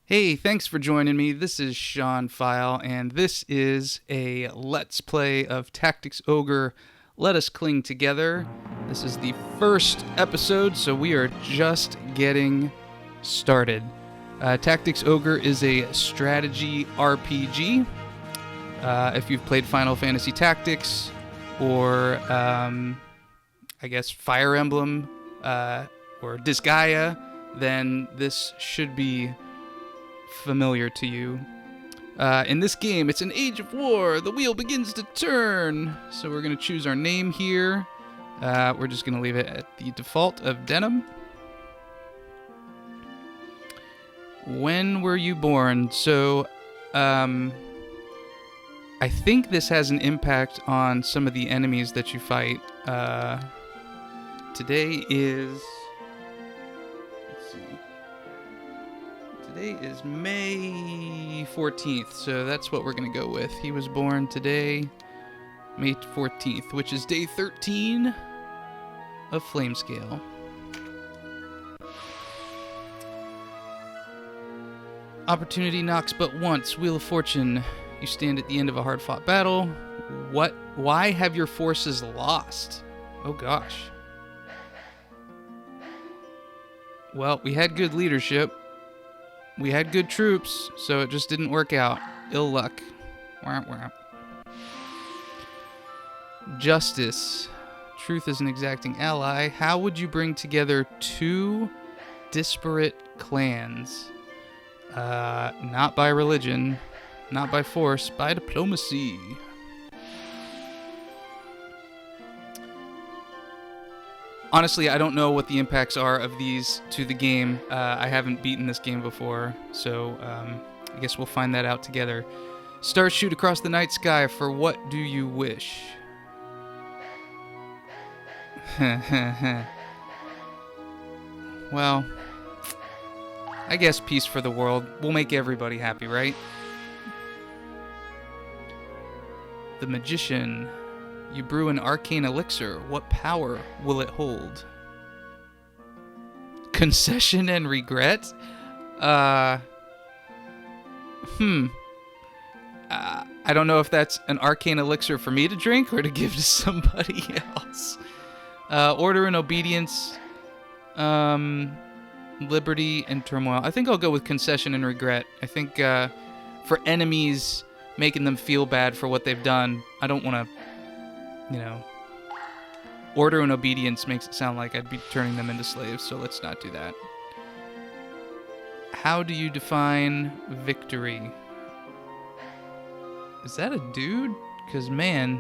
Hey, thanks for joining me. This is Sean File, and this is a Let's Play of Tactics Ogre. Let us cling together. This is the first episode, so we are just getting started. Tactics Ogre is a strategy RPG. If you've played Final Fantasy Tactics, or I guess Fire Emblem, or Disgaea, then this should be familiar to you. In this game, it's an age of war. The wheel begins to turn. So we're going to choose our name here. We're just going to leave it at the default of Denim. When were you born? So, I think this has an impact on some of the enemies that you fight. Today is... Today is May 14th, so that's what we're going to go with. He was born today, May 14th, which is day 13 of Flamescale. Opportunity knocks but once. Wheel of Fortune. You stand at the end of a hard-fought battle. Why have your forces lost? Oh gosh. Well, we had good leadership. We had good troops, so it just didn't work out. Ill luck. Wah, wah. Justice. Truth is an exacting ally. How would you bring together two disparate clans? Not by religion, not by force, by diplomacy. Honestly, I don't know what the impacts are of these to the game. I haven't beaten this game before, so I guess we'll find that out together. Stars shoot across the night sky. For what do you wish? Well, I guess peace for the world. We'll make everybody happy, right? The Magician. You brew an arcane elixir. What power will it hold? Concession and regret? I don't know if that's an arcane elixir for me to drink or to give to somebody else. Order and obedience. Liberty and turmoil. I think I'll go with concession and regret. I think for enemies, making them feel bad for what they've done, I don't want to... order and obedience makes it sound like I'd be turning them into slaves, so let's not do that. How do you define victory? Is that a dude? Because, man,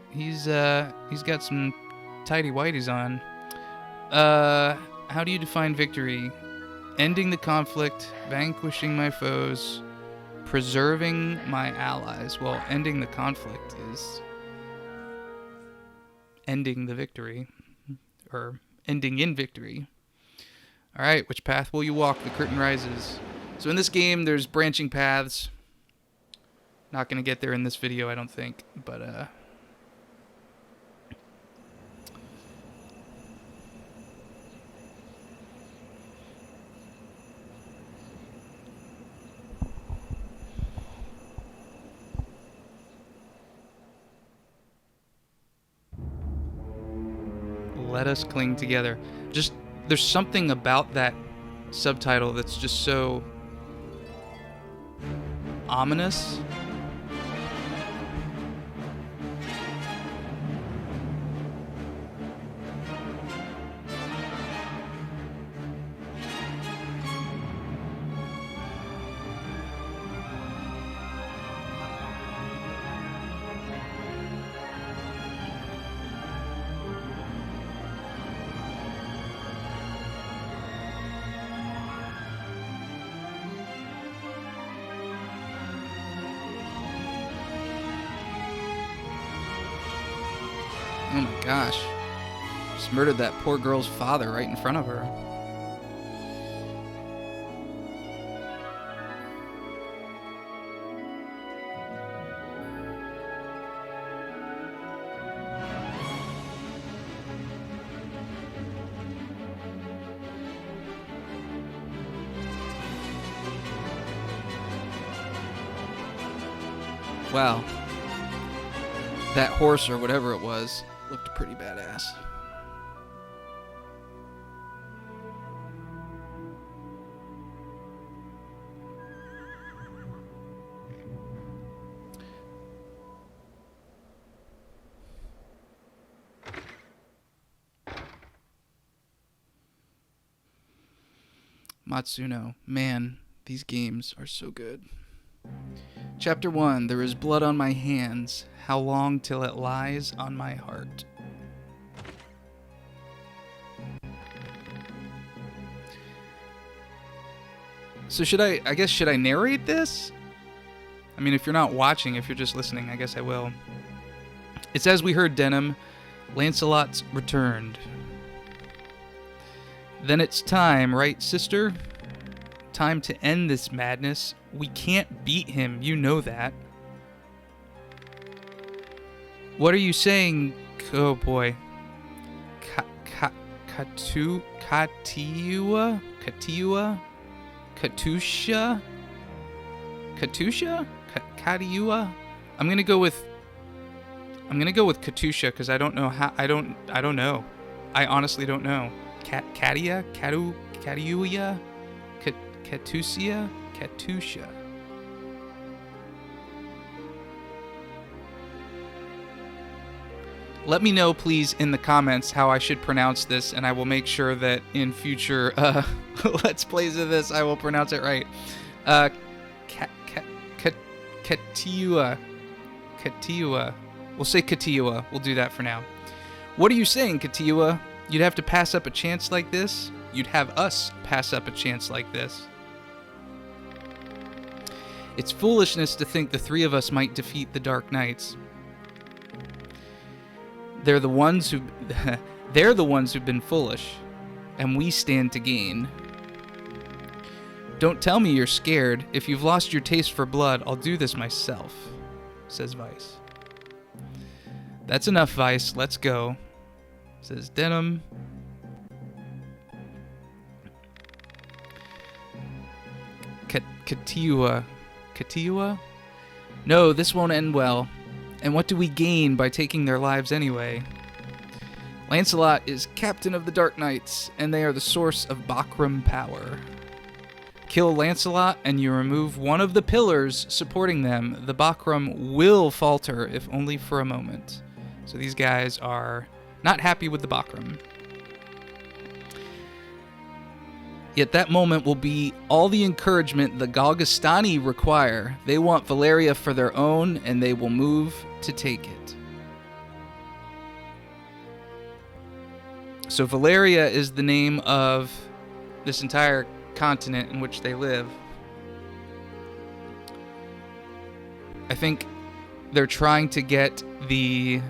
he's got some tighty whities on. How do you define victory? Ending the conflict, vanquishing my foes, preserving my allies. Well, ending the conflict is... ending the victory, or ending in victory. All right, which path will you walk? The curtain rises. So in this game, there's branching paths. Not going to get there in this video, I don't think, but let us cling together. Just, there's something about that subtitle that's just so ominous. Oh my gosh. Just murdered that poor girl's father right in front of her. Wow. That horse or whatever it was looked pretty badass. Matsuno. Man, these games are so good. Chapter 1. There is blood on my hands. How long till it lies on my heart? So should I narrate this? I mean, if you're not watching, if you're just listening, I guess I will. It's as we heard, Denham. Lancelot's returned. Then it's time, right, sister? Time to end this madness. We can't beat him, you know that. What are you saying? Oh boy. Katiua? Katusha? Katusha? Katiua? I'm gonna go with Katusha because I don't know how. I don't know. I honestly don't know. Katia? Katiuya? Katusha? Katusha. Let me know, please, in the comments how I should pronounce this, and I will make sure that in future Let's Plays of this, I will pronounce it right. Katiua. Katiua. We'll say Katiua. We'll do that for now. What are you saying, Katiua? You'd have to pass up a chance like this? You'd have us pass up a chance like this. It's foolishness to think the three of us might defeat the Dark Knights. They're the ones who've been foolish, and we stand to gain. Don't tell me you're scared. If you've lost your taste for blood, I'll do this myself, says Vice. That's enough, Vice. Let's go, says Denham. Katiua. Katiua? No, this won't end well. And what do we gain by taking their lives anyway? Lancelot is captain of the Dark Knights, and they are the source of Bakram power. Kill Lancelot, and you remove one of the pillars supporting them. The Bakram will falter, if only for a moment. So these guys are not happy with the Bakram. Yet that moment will be all the encouragement the Galgastani require. They want Valeria for their own, and they will move to take it. So Valeria is the name of this entire continent in which they live. I think they're trying to get the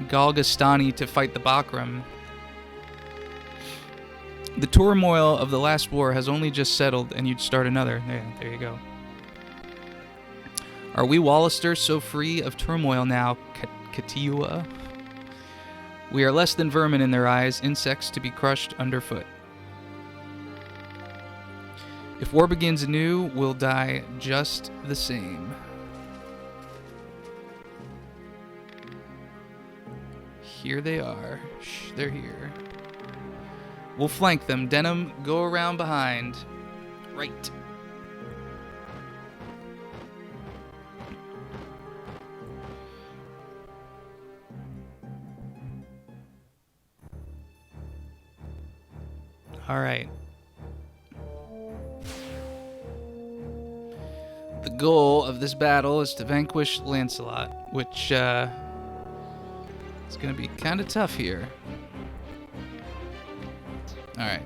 Galgastani to fight the Bakram. The turmoil of the last war has only just settled, and you'd start another. There you go. Are we Wallisters so free of turmoil now, Katiua? We are less than vermin in their eyes, insects to be crushed underfoot. If war begins anew, we'll die just the same. Here they are. Shh, they're here. We'll flank them. Denham, go around behind. Right. All right. The goal of this battle is to vanquish Lancelot, which is going to be kind of tough here. All right.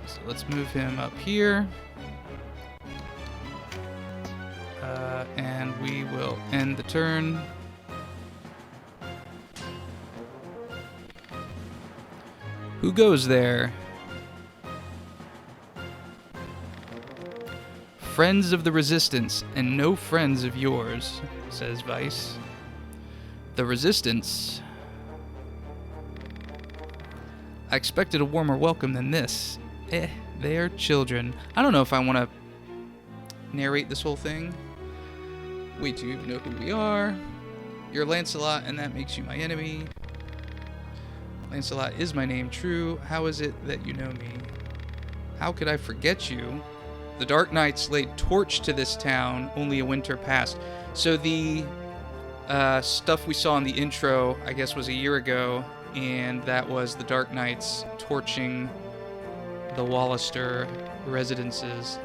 So let's move him up here. And we will end the turn. Who goes there? Friends of the Resistance, and no friends of yours, says Vice. The Resistance. I expected a warmer welcome than this. They are children. I don't know if I want to narrate this whole thing. Wait till you know who we are. You're Lancelot, and that makes you my enemy. Lancelot is my name, true. How is it that you know me? How could I forget you? The Dark Knights laid torch to this town, only a winter passed. So the stuff we saw in the intro, I guess, was a year ago, and that was the Dark Knights torching the Wallister residences.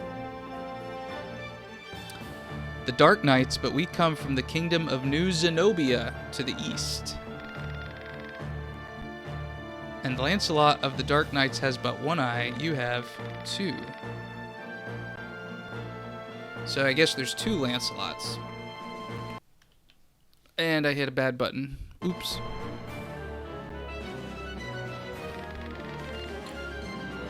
The Dark Knights, but we come from the kingdom of New Zenobia to the east. And Lancelot of the Dark Knights has but one eye, you have two. So I guess there's two Lancelots. And I hit a bad button. Oops.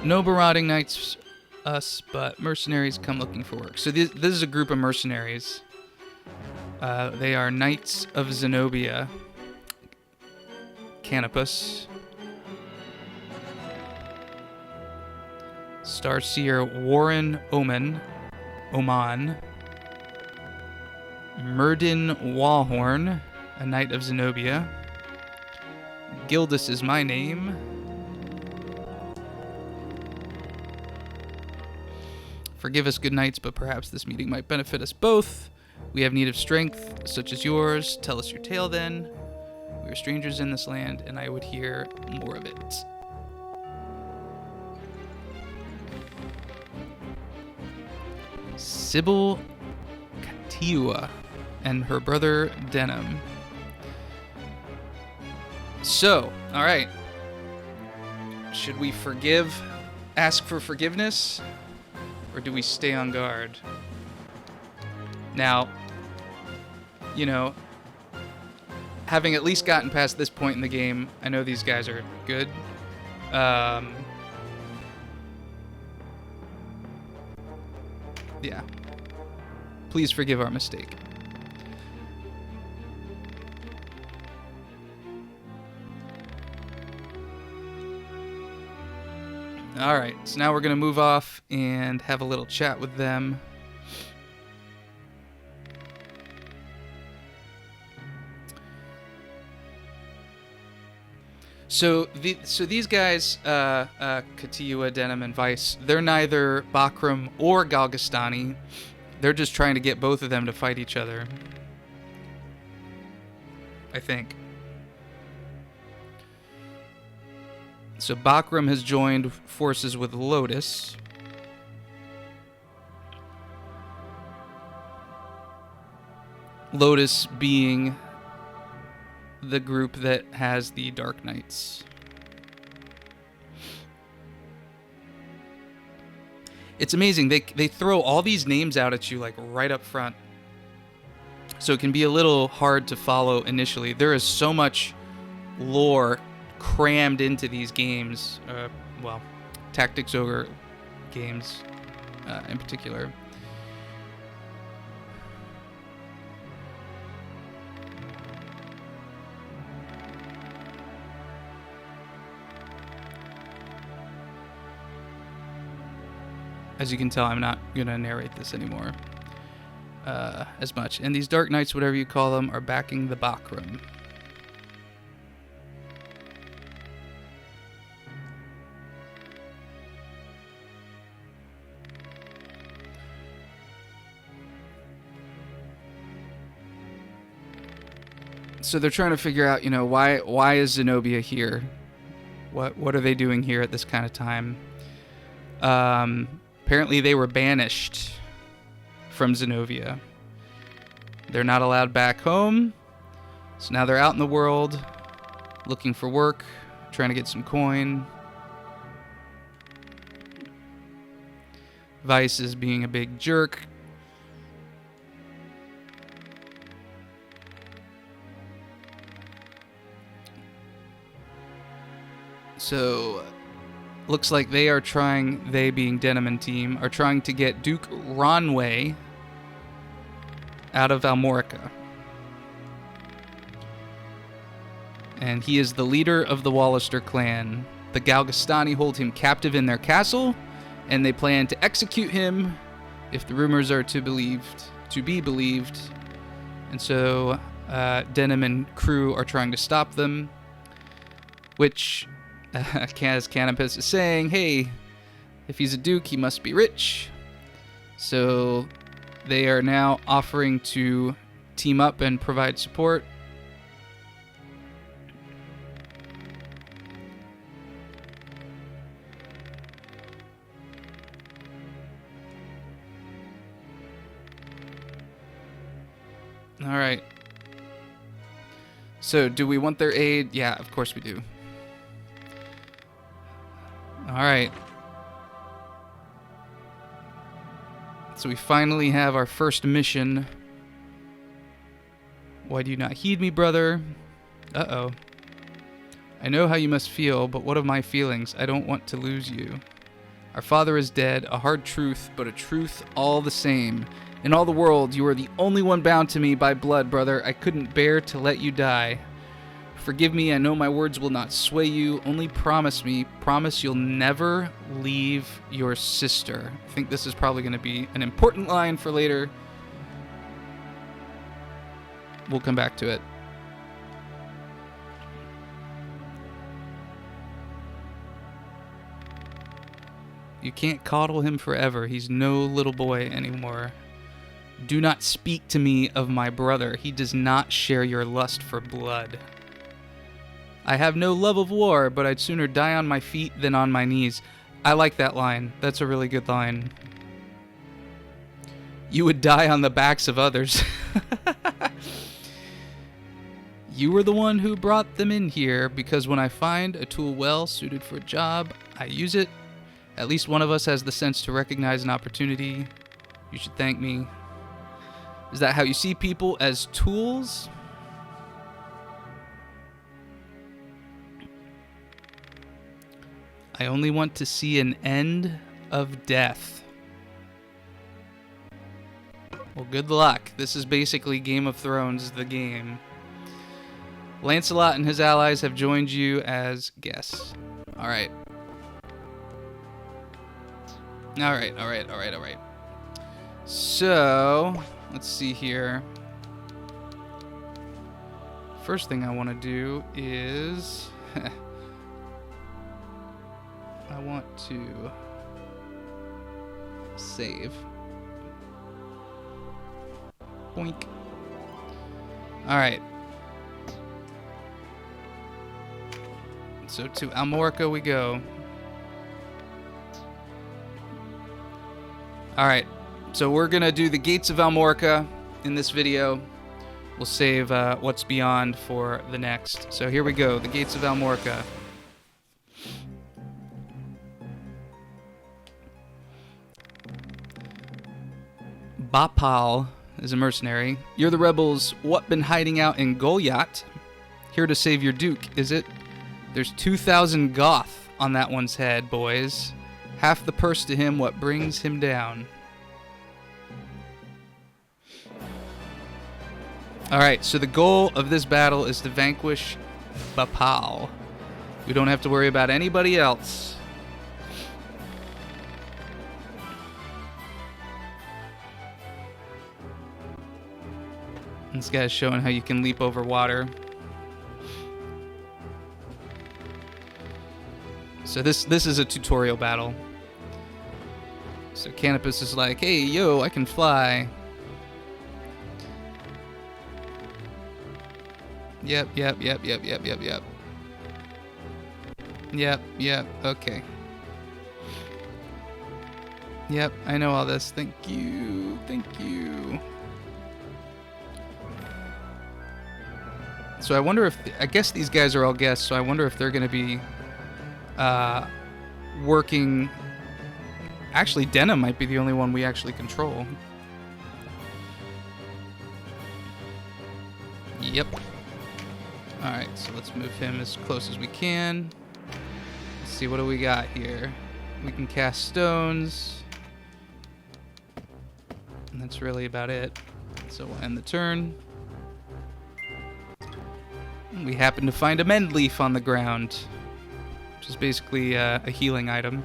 No marauding knights us, but mercenaries come looking for work. So this is a group of mercenaries. They are Knights of Zenobia. Canopus. Starseer Warren Oman. Myrddin Wallhorn, a Knight of Zenobia. Gildus is my name. Forgive us, good knights, but perhaps this meeting might benefit us both. We have need of strength, such as yours. Tell us your tale, then. We are strangers in this land, and I would hear more of it. Sybil Katiua and her brother Denham. So, all right. Should we ask for forgiveness? Or do we stay on guard? Now, you know, having at least gotten past this point in the game, I know these guys are good. Yeah. Please forgive our mistake. Alright, so now we're going to move off and have a little chat with them. So these guys, Katiua, Denham, and Vice, they're neither Bakram or Galgastani. They're just trying to get both of them to fight each other. I think. So Bakram has joined forces with Lotus. Lotus being the group that has the Dark Knights. It's amazing. They throw all these names out at you like right up front. So it can be a little hard to follow initially. There is so much lore crammed into these games. Tactics Ogre games in particular. As you can tell, I'm not going to narrate this anymore as much. And these Dark Knights, whatever you call them, are backing the Bakram. So they're trying to figure out, why is Zenobia here? What are they doing here at this kind of time? Apparently they were banished from Zenobia. They're not allowed back home. So now they're out in the world looking for work, trying to get some coin. Vice is being a big jerk. So looks like they being Denham and team, are trying to get Duke Ronway out of Almorica. And he is the leader of the Wallister clan. The Galgastani hold him captive in their castle, and they plan to execute him if the rumors are to be believed. And so Denim and crew are trying to stop them, which, as Canopus is saying, hey, if he's a duke, he must be rich. So they are now offering to team up and provide support. All right. So, do we want their aid? Yeah, of course we do. All right. So we finally have our first mission. Why do you not heed me, brother? Uh-oh. I know how you must feel, but what of my feelings? I don't want to lose you. Our father is dead, a hard truth, but a truth all the same. In all the world, you are the only one bound to me by blood, brother. I couldn't bear to let you die. Forgive me, I know my words will not sway you. Only promise me, promise you'll never leave your sister. I think this is probably going to be an important line for later. We'll come back to it. You can't coddle him forever. He's no little boy anymore. Do not speak to me of my brother. He does not share your lust for blood. I have no love of war, but I'd sooner die on my feet than on my knees. I like that line. That's a really good line. You would die on the backs of others. You were the one who brought them in here, because when I find a tool well suited for a job, I use it. At least one of us has the sense to recognize an opportunity. You should thank me. Is that how you see people, as tools? I only want to see an end of death. Well, good luck. This is basically Game of Thrones, the game. Lancelot and his allies have joined you as guests. All right. All right. So, let's see here. First thing I want to do is... I want to save. Boink. Alright. So to Almorica we go. Alright. So we're going to do the Gates of Almorica in this video. We'll save what's beyond for the next. So here we go. The Gates of Almorica. Bapal is a mercenary. You're the rebels. What been hiding out in Goliath? Here to save your duke, is it? There's 2,000 Goth on that one's head, boys. Half the purse to him, what brings him down. Alright, so the goal of this battle is to vanquish Bapal. We don't have to worry about anybody else. This guy's showing how you can leap over water. So this is a tutorial battle. So Canopus is like, hey, yo, I can fly. Yep, okay. Yep, I know all this. Thank you. So I wonder if... I guess these guys are all guests, so I wonder if they're going to be working... Actually, Denim might be the only one we actually control. Yep. Alright, so let's move him as close as we can. Let's see, what do we got here? We can cast stones. And that's really about it. So we'll end the turn. We happen to find a mend leaf on the ground, which is basically a healing item.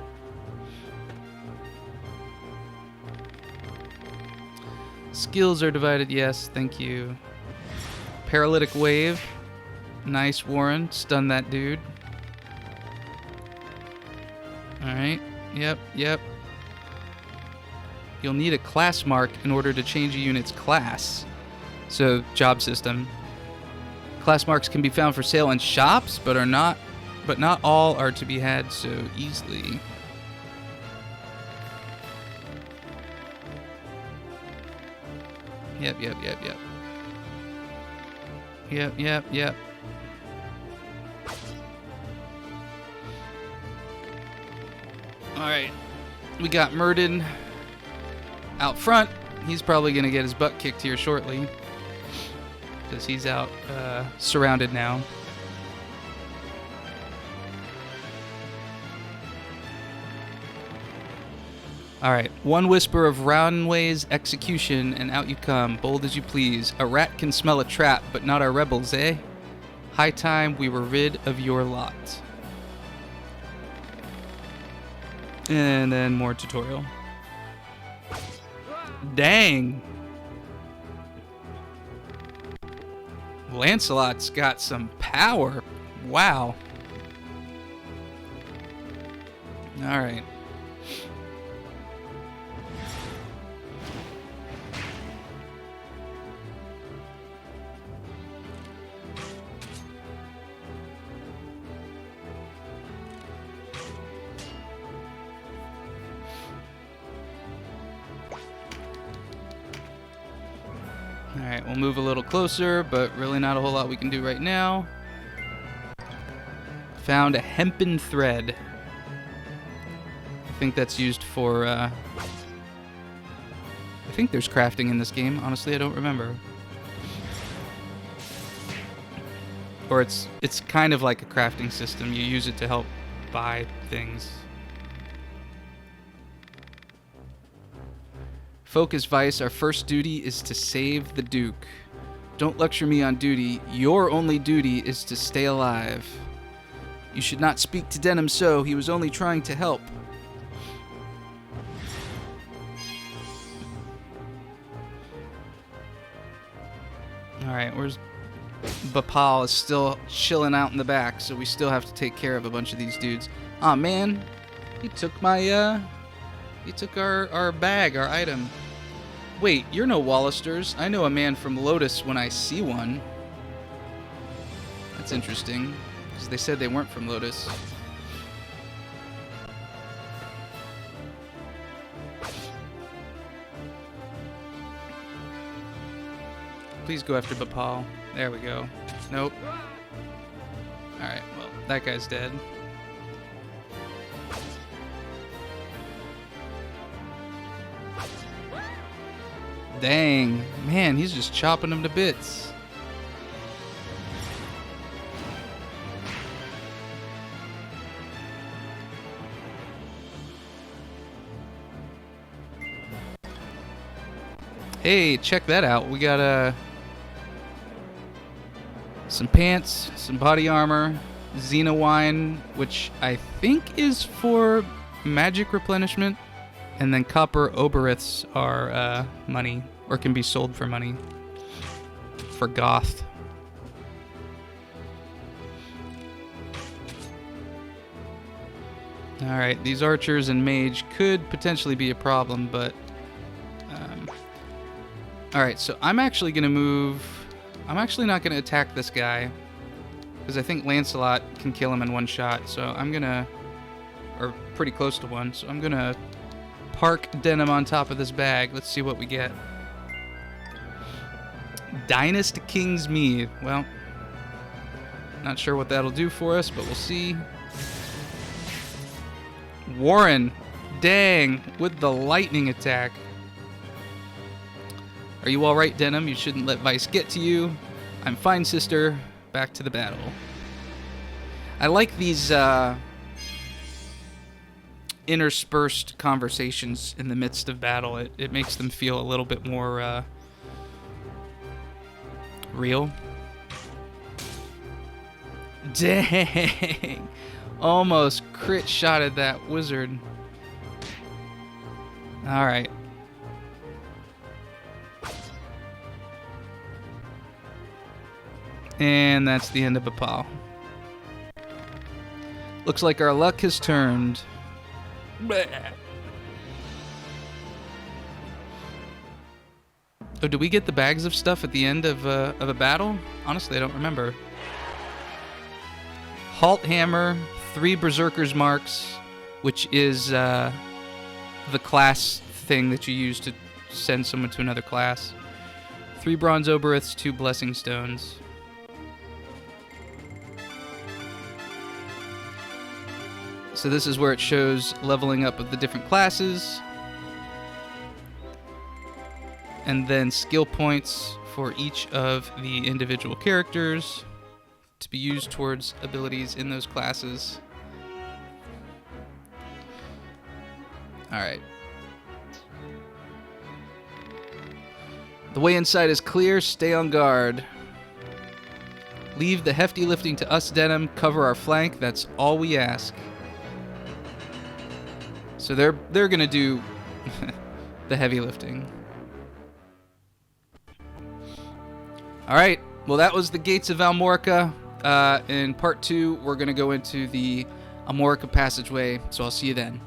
Skills are divided, yes, thank you. Paralytic Wave. Nice, Warren. Stun that dude. Alright, yep. You'll need a class mark in order to change a unit's class. So, job system. Class marks can be found for sale in shops, but not all are to be had so easily. Yep. Alright. We got Murden out front. He's probably going to get his butt kicked here shortly, because he's out surrounded now. Alright, one whisper of Roundway's execution, and out you come, bold as you please. A rat can smell a trap, but not our rebels, eh? High time we were rid of your lot. And then more tutorial. Dang! Lancelot's got some power. Wow. Alright. Alright, we'll move a little closer, but really not a whole lot we can do right now. Found a hempen thread. I think that's used for, I think there's crafting in this game. Honestly, I don't remember. Or it's kind of like a crafting system. You use it to help buy things. Focus Vice, our first duty is to save the Duke. Don't lecture me on duty. Your only duty is to stay alive. You should not speak to Denham so. He was only trying to help. Alright, where's... Bapal is still chilling out in the back, so we still have to take care of a bunch of these dudes. Aw, man. He took my, He took our bag, our item. Wait, you're no Wallisters. I know a man from Lotus when I see one. That's interesting, because they said they weren't from Lotus. Please go after Bapal. There we go. Nope. Alright, well, that guy's dead. Dang. Man, he's just chopping them to bits. Hey, check that out. We got some pants, some body armor, Xena wine, which I think is for magic replenishment, and then copper oberiths are money, or can be sold for money, for goth. Alright, these archers and mage could potentially be a problem, but... Alright, so I'm actually going to move... I'm actually not going to attack this guy, because I think Lancelot can kill him in one shot, so I'm going to... Or pretty close to one, so I'm going to park Denham on top of this bag. Let's see what we get. Dynast King's Mead. Well, not sure what that'll do for us, but we'll see. Warren. Dang, with the lightning attack. Are you alright, Denham? You shouldn't let Vice get to you. I'm fine, sister. Back to the battle. I like these interspersed conversations in the midst of battle. It makes them feel a little bit more real. Dang! Almost crit shotted that wizard. Alright. And that's the end of a pile. Looks like our luck has turned. Bleh. Oh, do we get the bags of stuff at the end of a battle? Honestly, I don't remember. Halt Hammer, 3 Berserker's Marks, which is the class thing that you use to send someone to another class. 3 Bronze Oberiths, 2 Blessing Stones. So this is where it shows leveling up of the different classes. And then skill points for each of the individual characters to be used towards abilities in those classes. Alright. The way inside is clear. Stay on guard. Leave the hefty lifting to us, Denim. Cover our flank. That's all we ask. So they're going to do the heavy lifting. All right. Well, that was the Gates of Almorica. In part 2, we're going to go into the Almorica passageway. So I'll see you then.